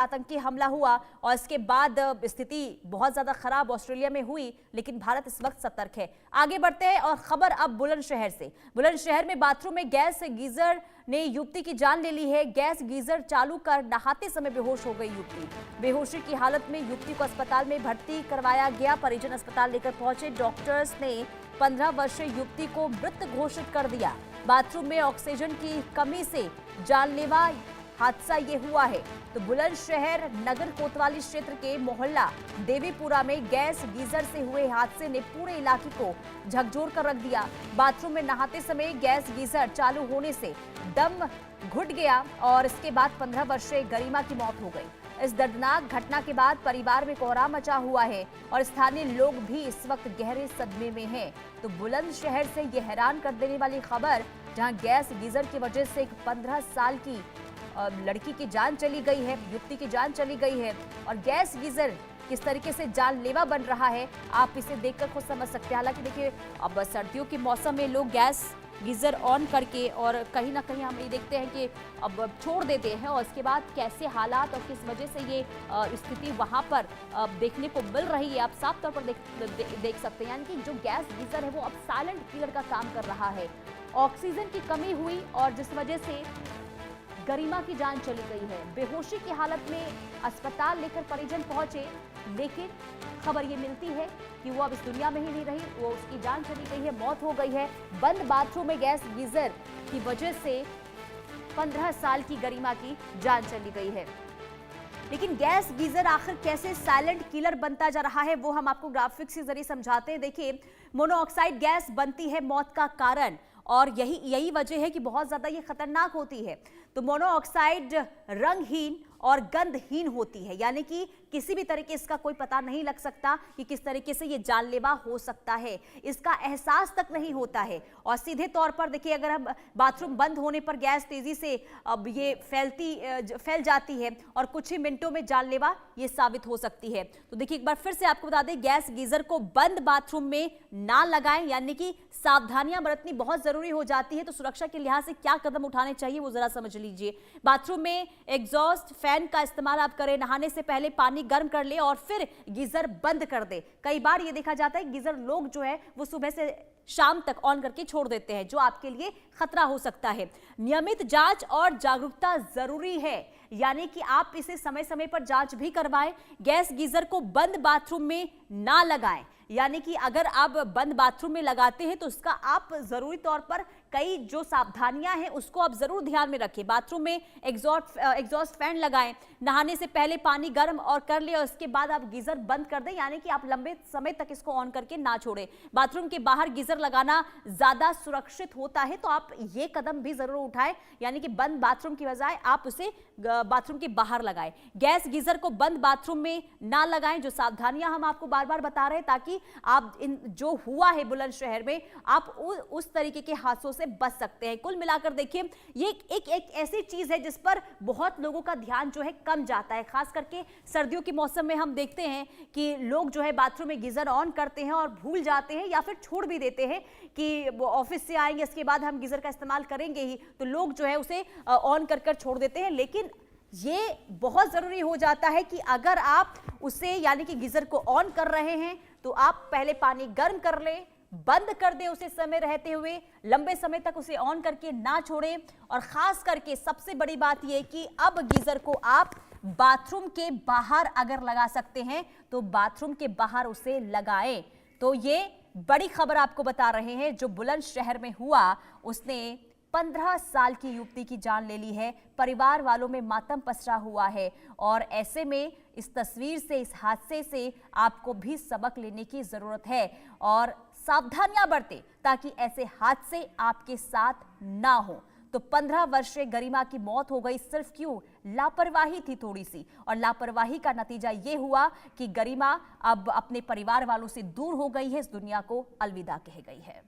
आतंकी हमला हुआ और इसके बाद स्थिति बहुत ज्यादा खराब ऑस्ट्रेलिया में हुई, लेकिन भारत इस वक्त सतर्क है। आगे बढ़ते हैं और खबर अब बुलंदशहर से। बुलंदशहर में बाथरूम में गैस गीजर ने युवती की जान ले ली है। गैस गीजर चालू कर नहाते समय बेहोश हो गई युवती। बेहोशी की हालत में युवती को अस्पताल में भर्ती करवाया गया। परिजन अस्पताल लेकर पहुंचे। डॉक्टर्स ने 15 वर्षीय युवती को मृत घोषित कर दिया। बाथरूम में ऑक्सीजन की कमी से जानलेवा हादसा ये हुआ है। तो बुलंदशहर नगर कोतवाली क्षेत्र के मोहल्ला देवीपुरा में गैस गीजर से हुए हादसे ने पूरे इलाके को झकझोर कर रख दिया। बाथरूम में नहाते समय गैस गीजर चालू होने से दम घुट गया और इसके बाद 15 वर्षीय गरिमा की मौत हो गई। इस दर्दनाक घटना के बाद परिवार में कोहराम मचा हुआ है और स्थानीय लोग भी इस वक्त गहरे सदमे में हैं। तो बुलंदशहर से ये हैरान कर देने वाली खबर, जहां गैस गीजर की वजह से एक 15 साल की लड़की की जान चली गई है, युवती की जान चली गई है। और गैस गीजर किस तरीके से जानलेवा बन रहा है, आप इसे देखकर खुद समझ सकते हैं। हालांकि देखिए, अब सर्दियों के मौसम में लोग गैस गीजर ऑन करके और कहीं ना कहीं हम ये देखते हैं कि अब छोड़ देते हैं और इसके बाद कैसे हालात और किस वजह से ये स्थिति वहां पर देखने को मिल रही है, आप साफ तौर पर देख सकते हैं। यानी कि जो गैस गीजर है वो अब साइलेंट किलर का काम कर रहा है। ऑक्सीजन की कमी हुई और जिस वजह से गरिमा की जान चली गई है। बेहोशी की हालत में अस्पताल लेकर परिजन पहुंचे, लेकिन खबर ये मिलती है कि वो अब इस दुनिया में ही नहीं रही, वो उसकी जान चली गई है, मौत हो गई है। बंद बाथरूम में गैस गीजर की वजह से 15 साल की गरिमा की जान चली गई है। लेकिन गैस गीजर आखिर कैसे साइलेंट किलर बनता जा रहा है, वो हम आपको ग्राफिक्स के जरिए समझाते हैं। देखिए, मोनोऑक्साइड गैस बनती है मौत का कारण और यही वजह है कि बहुत ज्यादा ये खतरनाक होती है। तो मोनोऑक्साइड रंगहीन और गंधहीन होती है, यानी कि किसी भी तरीके इसका कोई पता नहीं लग सकता कि किस तरीके से ये जानलेवा हो सकता है। इसका एहसास तक नहीं होता है और सीधे तौर पर देखिए, अगर हम बाथरूम बंद होने पर गैस तेजी से अब ये फैल जाती है और कुछ ही मिनटों में जानलेवा ये साबित हो सकती है। तो देखिए, एक बार फिर से आपको बता दें, गैस गीजर को बंद बाथरूम में ना लगाएं, यानी कि सावधानियां बरतनी बहुत जरूरी हो जाती है। तो सुरक्षा के लिहाज से क्या कदम उठाने चाहिए वो जरा समझ लीजिए। बाथरूम में एग्जॉस्ट फैन का इस्तेमाल आप करें। नहाने से पहले पानी गर्म कर ले और फिर गीजर बंद कर दे। कई बार ये देखा जाता है गीजर लोग जो है वो सुबह से शाम तक ऑन करके छोड़ देते हैं, जो आपके लिए खतरा हो सकता है। नियमित जांच और जागरूकता जरूरी है, यानी कि आप इसे समय समय पर जांच भी करवाएं। गैस गीजर को बंद बाथरूम में ना लगाएं, यानी कि अगर आप बंद बाथरूम में लगाते हैं तो उसका आप जरूरी तौर पर कई जो सावधानियां हैं उसको आप जरूर ध्यान में रखें। बाथरूम में एग्जॉस्ट फैन लगाएं। नहाने से पहले पानी गर्म और कर ले और उसके बाद आप गीजर बंद कर दें, यानी कि आप लंबे समय तक इसको ऑन करके ना छोड़ें। बाथरूम के बाहर गीजर लगाना ज्यादा सुरक्षित होता है, तो आप ये कदम भी जरूर उठाएं, यानी कि बंद बाथरूम की बजाय आप उसे बाथरूम के बाहर लगाएं। गैस गीजर को बंद बाथरूम में ना लगाएं। जो सावधानियां हम आपको बार बार बता रहे हैं, ताकि आप जो हुआ है बुलंदशहर में, आप उस तरीके के हादसों से बच सकते हैं। कुल मिलाकर देखिए, ये एक ऐसी चीज है जिस पर बहुत लोगों का ध्यान जो है कम जाता है। खास करके सर्दियों के मौसम में हम देखते हैं कि लोग जो है बाथरूम में गीजर ऑन करते हैं और भूल जाते हैं या फिर छोड़ भी देते हैं कि वो ऑफिस से आएंगे इसके बाद हम गीजर का इस्तेमाल करेंगे ही, तो लोग जो है उसे ऑन कर छोड़ देते हैं। लेकिन ये बहुत जरूरी हो जाता है कि अगर आप उसे यानी कि गीजर को ऑन कर रहे हैं तो आप पहले पानी गर्म कर लें, बंद कर दें उसे समय रहते हुए, लंबे समय तक उसे ऑन करके ना छोड़ें। और खास करके सबसे बड़ी बात यह कि अब गीजर को आप बाथरूम के बाहर अगर लगा सकते हैं तो बाथरूम के बाहर उसे लगाएं। तो ये बड़ी खबर आपको बता रहे हैं, जो बुलंदशहर में हुआ उसने 15 साल की युवती की जान ले ली है। परिवार वालों में मातम पसरा हुआ है और ऐसे में इस तस्वीर से, इस हादसे से आपको भी सबक लेने की जरूरत है और सावधानियां बरतें ताकि ऐसे हादसे आपके साथ ना हो। तो 15 वर्षीय गरिमा की मौत हो गई, सिर्फ क्यों? लापरवाही थी थोड़ी सी, और लापरवाही का नतीजा ये हुआ कि गरिमा अब अपने परिवार वालों से दूर हो गई है, इस दुनिया को अलविदा कह गई है।